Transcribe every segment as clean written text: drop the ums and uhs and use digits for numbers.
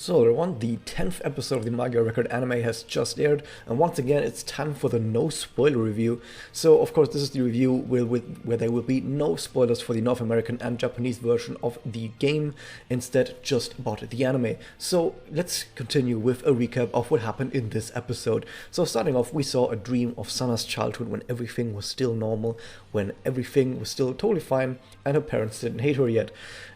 So everyone, the 10th episode of the Magia Record anime has just aired, and once again it's time for the no spoiler review. So of course this is the review where there will be no spoilers for the North American and Japanese version of the game, instead just about the anime. So let's continue with a recap of what happened in this episode. So starting off, we saw a dream of Sana's childhood when everything was still normal, when everything was still totally fine and her parents didn't hate her yet.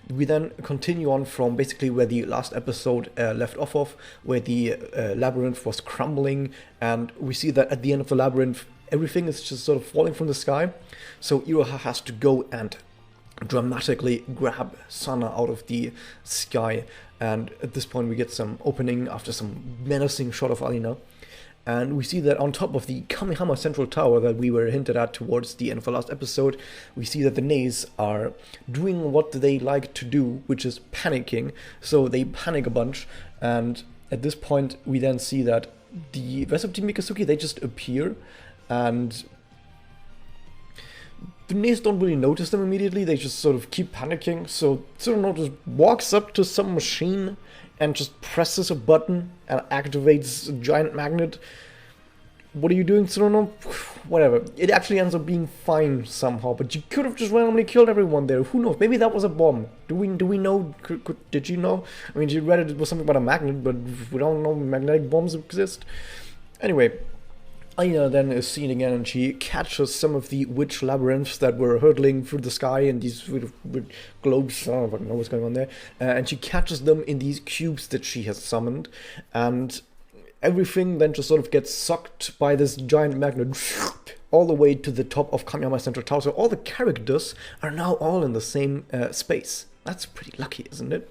We then continue on from basically where the last episode left off of, where the labyrinth was crumbling, and we see that at the end of the labyrinth, everything is just sort of falling from the sky. So Iroha has to go and dramatically grab Sana out of the sky, and at this point we get some opening after some menacing shot of Alina. And we see that on top of the Kamehama Central Tower that we were hinted at towards the end of the last episode, we see that the Nays are doing what they like to do, which is panicking. So they panic a bunch, and at this point we then see that the rest of Team Mikazuki, they just appear, and the Nays don't really notice them immediately, they just sort of keep panicking. So Tsuruno just walks up to some machine and just presses a button and activates a giant magnet. What are you doing, Tsuruno? Whatever. It actually ends up being fine somehow, but you could have just randomly killed everyone there. Who knows? Maybe that was a bomb. Do we know? Did you know? I mean, you read it was something about a magnet, but we don't know magnetic bombs exist. Anyway, Aina then is seen again, and she catches some of the witch labyrinths that were hurtling through the sky in these weird globes. I don't know what's going on there. And she catches them in these cubes that she has summoned, and everything then just sort of gets sucked by this giant magnet all the way to the top of Kamehama Central Tower. So all the characters are now all in the same space. That's pretty lucky, isn't it?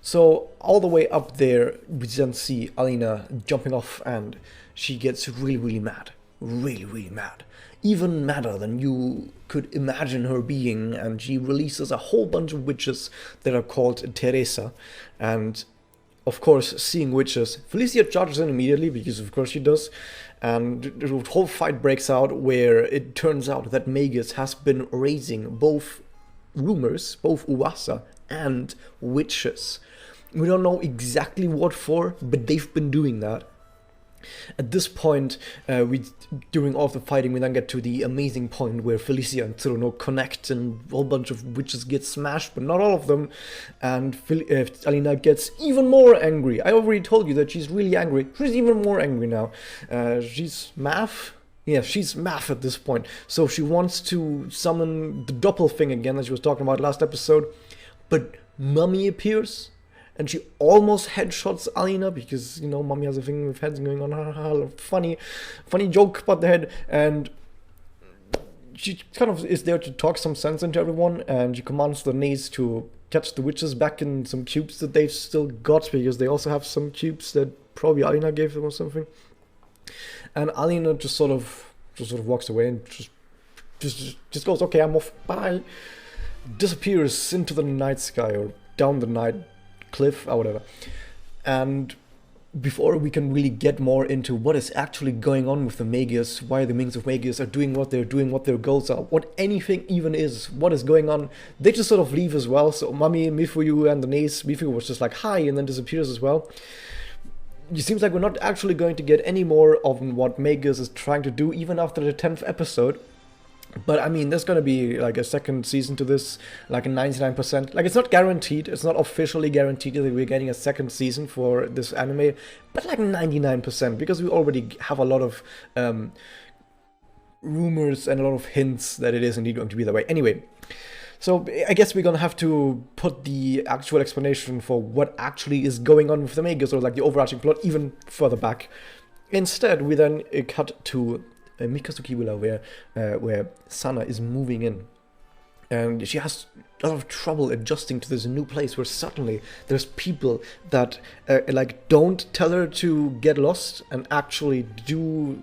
So all the way up there, we then see Alina jumping off, and she gets really mad. Really mad. Even madder than you could imagine her being, and she releases a whole bunch of witches that are called Teresa. And of course, seeing witches, Felicia charges in immediately, because of course she does, and the whole fight breaks out where it turns out that Magus has been raising both rumors, both uwasa and witches. We don't know exactly what for, but they've been doing that. At this point, during all of the fighting, we then get to the amazing point where Felicia and Tsuruno connect, and a whole bunch of witches get smashed, but not all of them. And Alina gets even more angry. I already told you that she's really angry. She's even more angry now. She's math. Yeah, she's math at this point. So she wants to summon the doppel thing again that she was talking about last episode. But Mummy appears, and she almost headshots Alina, because, you know, Mummy has a thing with heads going on. Funny joke about the head. And she kind of is there to talk some sense into everyone, and she commands the Nays to catch the witches back in some cubes that they've still got, because they also have some cubes that probably Alina gave them or something. And Alina just sort of walks away and just goes, okay, I'm off, bye. Disappears into the night sky, or down the night cliff or whatever. And before we can really get more into what is actually going on with the Magias, why the Mings of Magias are doing, what their goals are, what anything even is, what is going on, they just sort of leave as well. So Mami, Mifuyu, and the Nays, Mifuyu was just like hi, and then disappears as well. It seems like we're not actually going to get any more of what Magias is trying to do, even after the 10th episode. But I mean, there's gonna be like a second season to this, like a 99%. Like, it's not guaranteed, it's not officially guaranteed that we're getting a second season for this anime, but like 99%, because we already have a lot of rumors and a lot of hints that it is indeed going to be that way. Anyway, so I guess we're gonna have to put the actual explanation for what actually is going on with the Magus, or like the overarching plot, even further back. Instead, we then cut to Mikazuki Villa, where Sana is moving in, and she has a lot of trouble adjusting to this new place where suddenly there's people that like don't tell her to get lost and actually do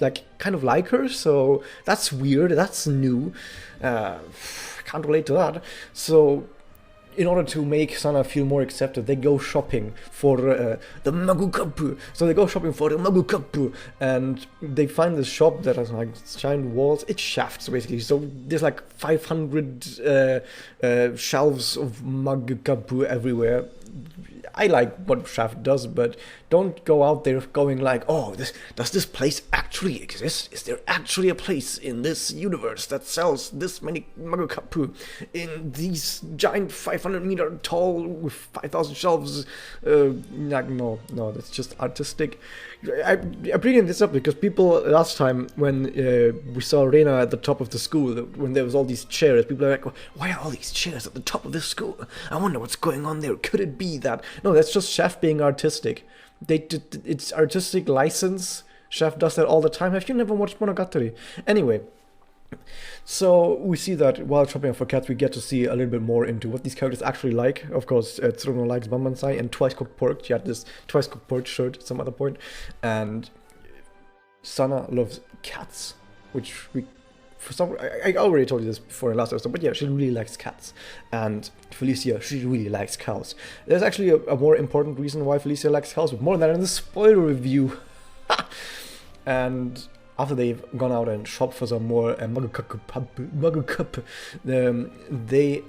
like kind of like her. So that's weird, that's new. Can't relate to that. So in order to make Sana feel more accepted, they go shopping for the Magukapu. So they go shopping for the Magukapu, and they find this shop that has like giant walls. It's shafts, basically. So there's like 500 shelves of Magukapu everywhere. I like what Shaft does, but don't go out there going like, oh, does this place actually exist? Is there actually a place in this universe that sells this many Magokapu in these giant 500-meter tall with 5,000 shelves? No, that's just artistic. I'm bringing this up because people last time when we saw Rena at the top of the school, when there was all these chairs, people are like, why are all these chairs at the top of this school? I wonder what's going on there. Could it be that? No, that's just Chef being artistic. It's artistic license. Chef does that all the time. Have you never watched Monogatari? Anyway, so we see that while shopping for cats, we get to see a little bit more into what these characters actually like. Of course, Tsuruno likes Bambansai and twice cooked pork. She had this twice cooked pork shirt at some other point. And Sana loves cats, which we... For some, I already told you this before in last episode, but yeah, she really likes cats. And Felicia, she really likes cows. There's actually a more important reason why Felicia likes cows, but more than that in the spoiler review. And after they've gone out and shopped for some more Magokup, they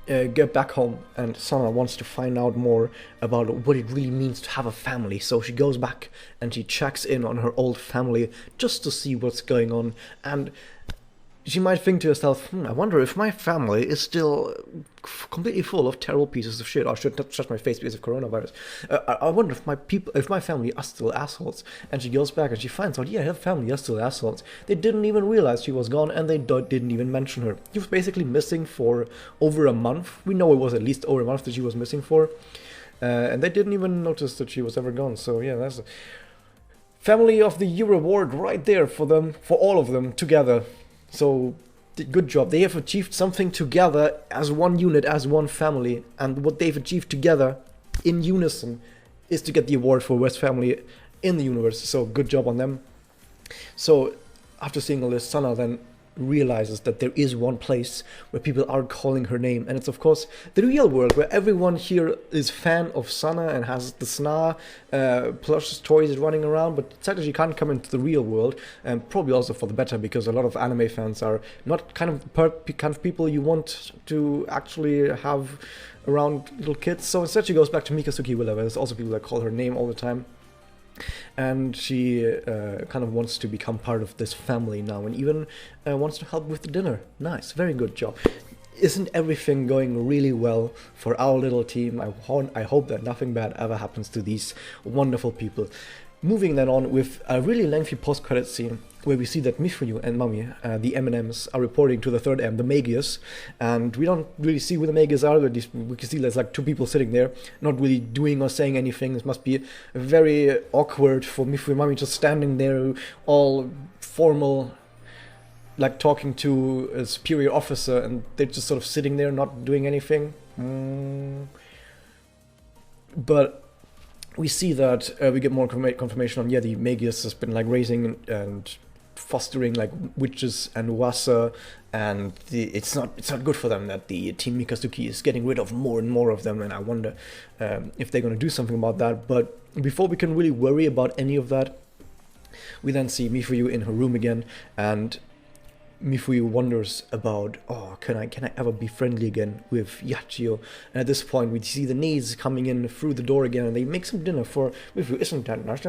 get back home, and Sana wants to find out more about what it really means to have a family. So she goes back and she checks in on her old family just to see what's going on. And she might think to herself, I wonder if my family is still completely full of terrible pieces of shit. Or I should not touch my face because of coronavirus. I wonder if my family are still assholes. And she goes back and she finds out, yeah, her family are still assholes. They didn't even realize she was gone, and they didn't even mention her. She was basically missing for over a month. We know it was at least over a month that she was missing for. And they didn't even notice that she was ever gone. So yeah, that's a Family of the Year award right there for them, for all of them together. So, good job. They have achieved something together as one unit, as one family. And what they've achieved together in unison is to get the award for Worst Family in the universe. So, good job on them. So, after seeing all this, Sana then realizes that there is one place where people are calling her name. And it's, of course, the real world, where everyone here is fan of Sana and has the Sna plush toys running around. But sadly, she can't come into the real world, and probably also for the better, because a lot of anime fans are not kind of people you want to actually have around little kids. So instead, she goes back to Mikasuki Villa, where there's also people that call her name all the time. And she kind of wants to become part of this family now, and even wants to help with the dinner. Nice, very good job. Isn't everything going really well for our little team? I hope that nothing bad ever happens to these wonderful people. Moving then on with a really lengthy post-credit scene where we see that Mifuyu and Mami, the M&Ms, are reporting to the third M, the Magias, and we don't really see who the Magias are, but we can see there's like two people sitting there, not really doing or saying anything. This must be very awkward for Mifuyu and Mami just standing there, all formal, like talking to a superior officer, and they're just sort of sitting there not doing anything. But we see that we get more confirmation on, the Magius has been like raising and fostering like witches and Wasa, and it's not good for them that the Team Mikasuki is getting rid of more and more of them, and I wonder if they're going to do something about that. But before we can really worry about any of that, we then see Mifuyu in her room again, and Mifuyu wonders about, can I ever be friendly again with Yachio? And at this point, we see the knees coming in through the door again, and they make some dinner for Mifuyu. Isn't that nice?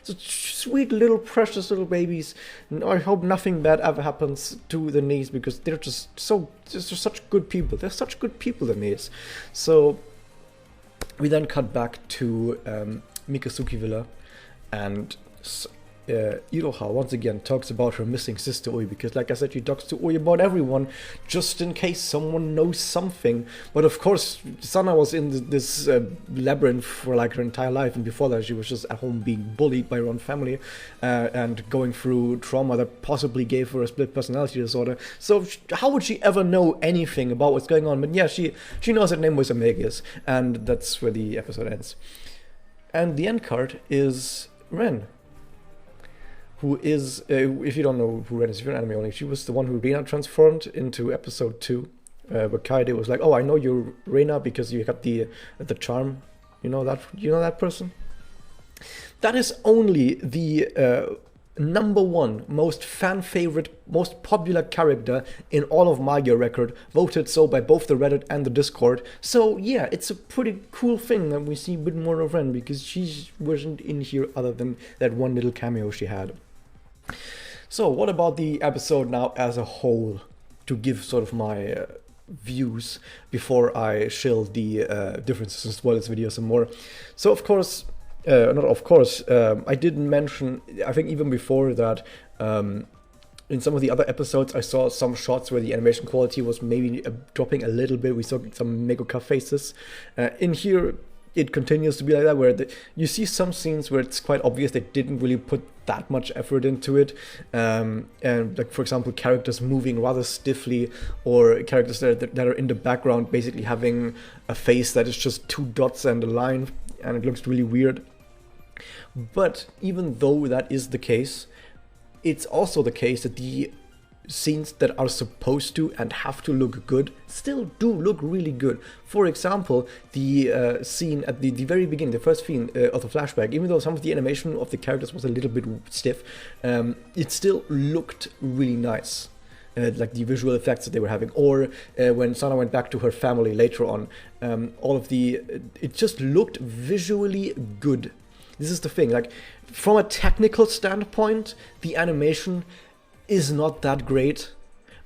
Such sweet little precious little babies. And I hope nothing bad ever happens to the knees, because they're just such good people. They're such good people, the knees. So we then cut back to Mikasuki Villa, and Iroha once again talks about her missing sister Oi, because like I said, she talks to Oi about everyone just in case someone knows something. But of course, Sana was in this labyrinth for like her entire life, and before that she was just at home being bullied by her own family and going through trauma that possibly gave her a split personality disorder. So how would she ever know anything about what's going on? But yeah, she knows her name was Amagius, and that's where the episode ends. And the end card is Ren, who is, if you don't know who Ren is, if you're an anime only, she was the one who Rena transformed into episode 2, where Kaede was like, I know you're Rena because you got the charm. You know that person? That is only the #1 most fan favorite, most popular character in all of Magia record, voted so by both the Reddit and the Discord. So yeah, it's a pretty cool thing that we see a bit more of Ren, because she wasn't in here other than that one little cameo she had. So what about the episode now as a whole, to give sort of my views before I shill the differences and spoilers video some more. So of course, I didn't mention, I think even before that, in some of the other episodes I saw some shots where the animation quality was maybe dropping a little bit. We saw some Megoka faces. In here it continues to be like that, where you see some scenes where it's quite obvious they didn't really put that much effort into it, and like for example characters moving rather stiffly, or characters that are in the background basically having a face that is just 2 dots and a line, and it looks really weird. But even though that is the case, it's also the case that the scenes that are supposed to and have to look good still do look really good. For example, the scene at the very beginning, the first scene of the flashback, even though some of the animation of the characters was a little bit stiff, it still looked really nice. Like the visual effects that they were having, or when Sana went back to her family later on, it just looked visually good. This is the thing, like from a technical standpoint, the animation is not that great,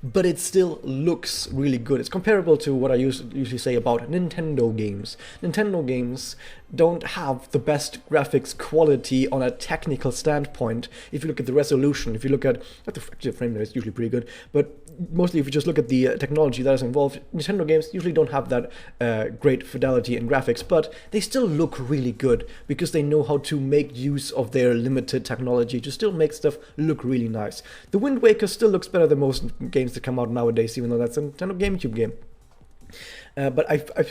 but it still looks really good. It's comparable to what I usually say about Nintendo games. Nintendo games don't have the best graphics quality on a technical standpoint. If you look at the resolution, if you look at the frame rate is usually pretty good, but mostly if you just look at the technology that is involved, Nintendo games usually don't have that great fidelity in graphics, but they still look really good because they know how to make use of their limited technology to still make stuff look really nice. The Wind Waker still looks better than most games that come out nowadays, even though that's a Nintendo GameCube game. But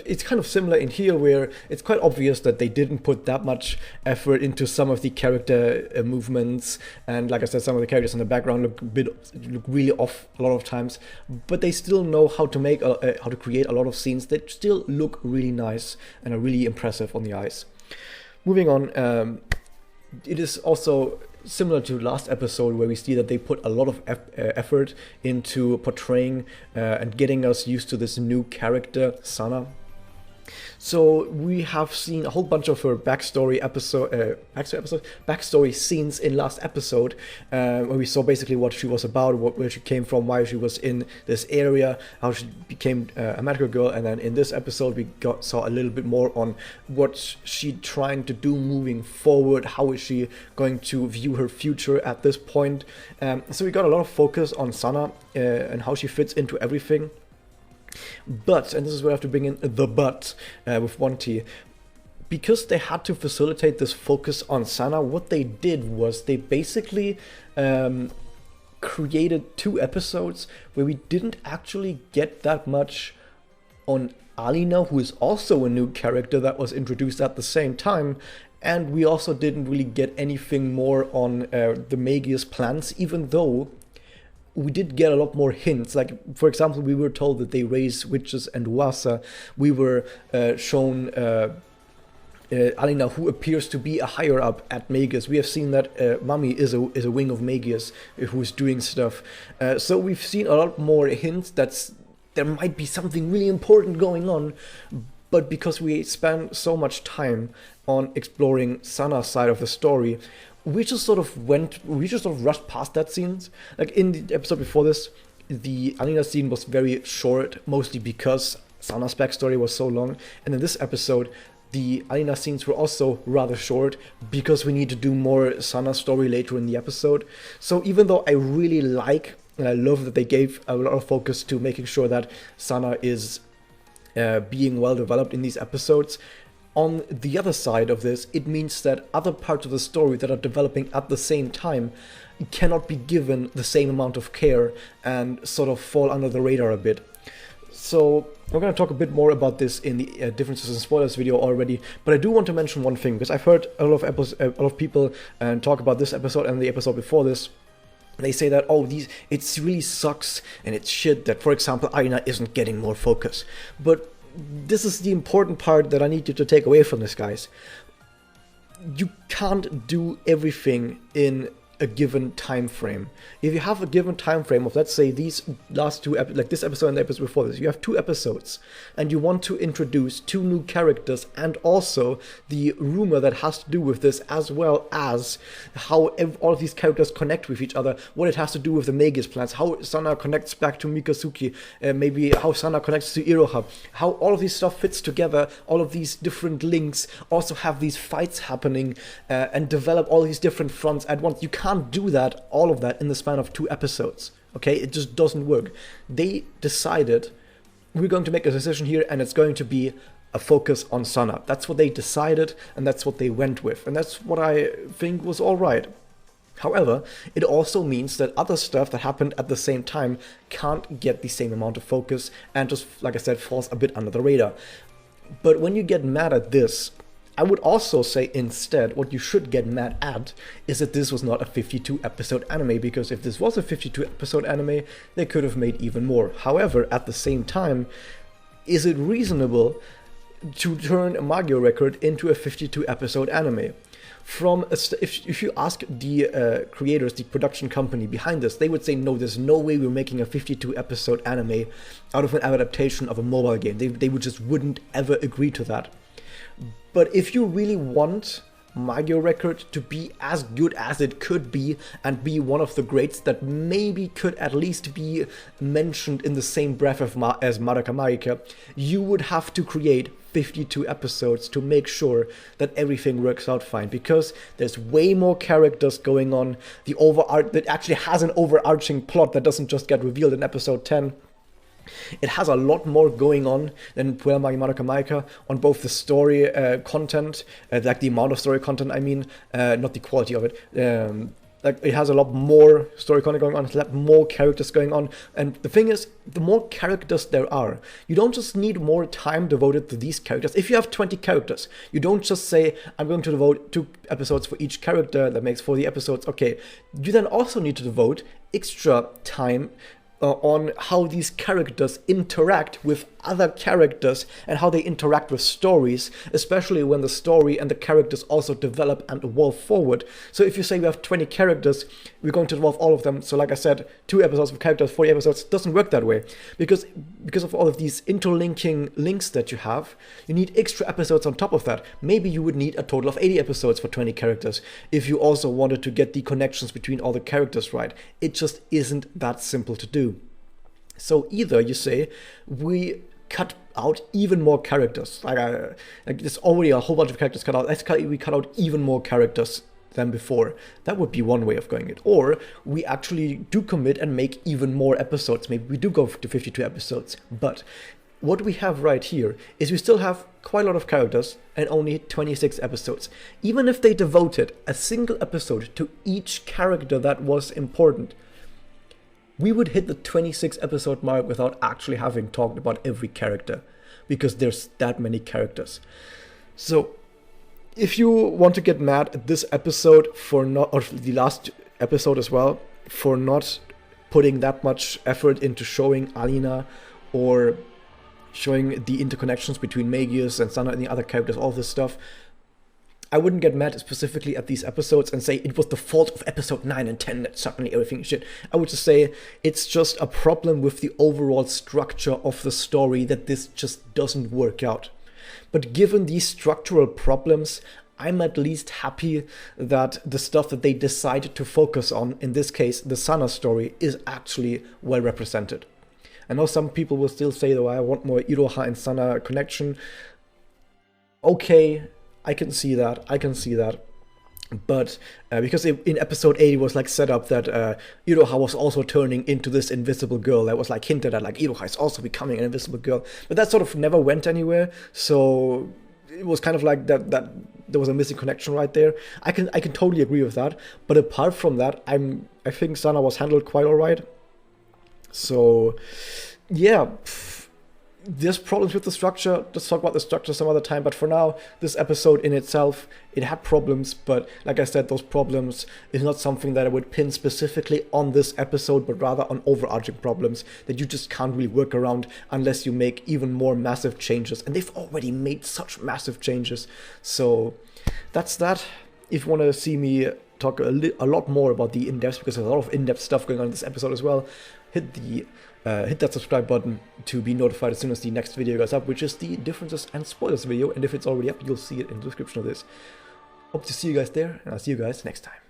it's kind of similar in here, where it's quite obvious that they didn't put that much effort into some of the character movements, and like I said, some of the characters in the background look really off a lot of times. But they still know how to make how to create a lot of scenes that still look really nice and are really impressive on the eyes. Moving on, it is also similar to last episode, where we see that they put a lot of effort into portraying and getting us used to this new character, Sana. So we have seen a whole bunch of her backstory scenes in last episode, where we saw basically what she was about, where she came from, why she was in this area, how she became a magical girl, and then in this episode we saw a little bit more on what she's trying to do moving forward, how is she going to view her future at this point. So we got a lot of focus on Sana and how she fits into everything. But, and this is where I have to bring in the but with one T, because they had to facilitate this focus on Sana, what they did was they basically created 2 episodes where we didn't actually get that much on Alina, who is also a new character that was introduced at the same time, and we also didn't really get anything more on the Magia's plans, even though we did get a lot more hints. Like, for example, we were told that they raise witches and Wasa. We were shown Alina, who appears to be a higher up at Magia's. We have seen that Mami is a wing of Magia's who is doing stuff. So we've seen a lot more hints that there might be something really important going on. But because we spent so much time on exploring Sana's side of the story, we just sort of rushed past that scenes. Like in the episode before this, the Alina scene was very short, mostly because Sana's backstory was so long. And in this episode, the Alina scenes were also rather short because we need to do more Sana story later in the episode. So even though I really like and I love that they gave a lot of focus to making sure that Sana is being well developed in these episodes, on the other side of this, it means that other parts of the story that are developing at the same time cannot be given the same amount of care and sort of fall under the radar a bit. So we're going to talk a bit more about this in the differences and spoilers video already, but I do want to mention one thing, because I've heard a lot of people talk about this episode and the episode before this. They say that, oh, it really sucks and it's shit that, for example, Aina isn't getting more focus. But this is the important part that I need you to take away from this, guys. You can't do everything in a given time frame. If you have a given time frame of, let's say, these last two like this episode and the episode before this, you have 2 episodes, and you want to introduce 2 new characters, and also the rumor that has to do with this, as well as how all of these characters connect with each other, what it has to do with the Magia's plans, how Sana connects back to Mikazuki, maybe how Sana connects to Iroha, how all of this stuff fits together, all of these different links, also have these fights happening, and develop all these different fronts at once. You can't do that, all of that, in the span of 2 episodes. Okay, it just doesn't work. They decided, we're going to make a decision here, and it's going to be a focus on Sana. That's what they decided, and that's what they went with, and that's what I think was all right. However, it also means that other stuff that happened at the same time can't get the same amount of focus, and just, like I said, falls a bit under the radar. But when you get mad at this, I would also say instead what you should get mad at is that this was not a 52 episode anime, because if this was a 52 episode anime, they could have made even more. However, at the same time, is it reasonable to turn a Magia record into a 52 episode anime? If you ask the creators, the production company behind this, they would say, no, there's no way we're making a 52 episode anime out of an adaptation of a mobile game. They wouldn't ever agree to that. But if you really want Magia Record to be as good as it could be, and be one of the greats that maybe could at least be mentioned in the same breath as Madoka Magica, you would have to create 52 episodes to make sure that everything works out fine, because there's way more characters going on. That actually has an overarching plot that doesn't just get revealed in episode 10. It has a lot more going on than Puella Magi Madoka Magica on both the story content, like the amount of story content, I mean, not the quality of it. Like, it has a lot more story content going on, a lot more characters going on, and the thing is, the more characters there are, you don't just need more time devoted to these characters. If you have 20 characters, you don't just say, I'm going to devote 2 episodes for each character, that makes 40 episodes, okay. You then also need to devote extra time on how these characters interact with other characters and how they interact with stories, especially when the story and the characters also develop and evolve forward. So if you say we have 20 characters, we're going to evolve all of them. So like I said, 2 episodes of characters, 40 episodes, doesn't work that way. Because of all of these interlinking links that you have, you need extra episodes on top of that. Maybe you would need a total of 80 episodes for 20 characters if you also wanted to get the connections between all the characters right. It just isn't that simple to do. So either you say, we cut out even more characters, like there's already a whole bunch of characters cut out, we cut out even more characters than before. That would be one way of going it. Or we actually do commit and make even more episodes. Maybe we do go to 52 episodes. But what we have right here is we still have quite a lot of characters and only 26 episodes. Even if they devoted a single episode to each character that was important, we would hit the 26 episode mark without actually having talked about every character, because there's that many characters. So if you want to get mad at this episode or the last episode as well, for not putting that much effort into showing Alina or showing the interconnections between Magius and Sana and the other characters, all this stuff, I wouldn't get mad specifically at these episodes and say it was the fault of episode 9 and 10 that suddenly everything is shit. I would just say it's just a problem with the overall structure of the story that this just doesn't work out. But given these structural problems, I'm at least happy that the stuff that they decided to focus on, in this case the Sana story, is actually well represented. I know some people will still say, though, I want more Iroha and Sana connection. Okay, I can see that. But because in episode 8 it was like set up that Iroha was also turning into this invisible girl. That was like hinted at, like Iroha is also becoming an invisible girl. But that sort of never went anywhere. So it was kind of like that there was a missing connection right there. I can totally agree with that. But apart from that, I think Sana was handled quite alright. So yeah. There's problems with the structure. Let's talk about the structure some other time. But for now, this episode in itself, it had problems. But like I said, those problems is not something that I would pin specifically on this episode, but rather on overarching problems that you just can't really work around unless you make even more massive changes. And they've already made such massive changes. So that's that. If you want to see me talk a lot more about the in-depth, because there's a lot of in-depth stuff going on in this episode as well. Hit that subscribe button to be notified as soon as the next video goes up, which is the differences and spoilers video. And if it's already up, you'll see it in the description of this. Hope to see you guys there, and I'll see you guys next time.